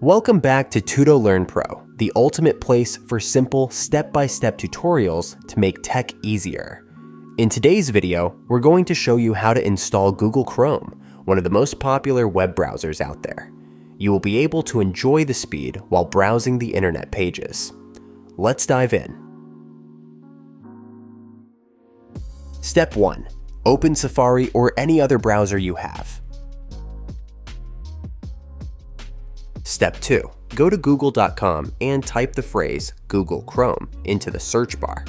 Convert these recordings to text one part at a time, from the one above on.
Welcome back to Tuto Learn Pro, the ultimate place for simple step-by-step tutorials to make tech easier. In today's video, we're going to show you how to install Google Chrome, one of the most popular web browsers out there. You will be able to enjoy the speed while browsing the internet pages. Let's dive in. Step 1. Open Safari or any other browser you have. Step 2. Go to google.com and type the phrase Google Chrome into the search bar.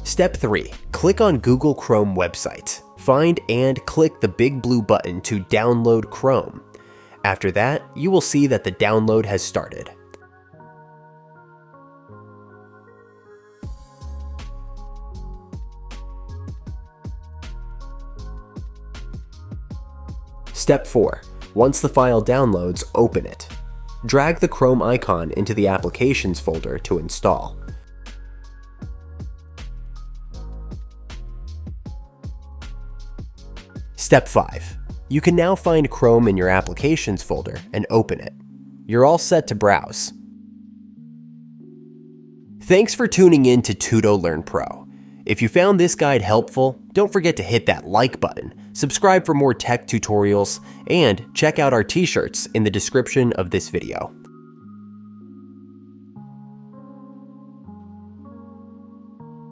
Step 3. Click on Google Chrome website. Find and click the big blue button to download Chrome. After that, you will see that the download has started. Step 4. Once the file downloads, open it. Drag the Chrome icon into the Applications folder to install. Step 5. You can now find Chrome in your Applications folder and open it. You're all set to browse. Thanks for tuning in to Tuto Learn Pro. If you found this guide helpful, don't forget to hit that like button, subscribe for more tech tutorials, and check out our t-shirts in the description of this video.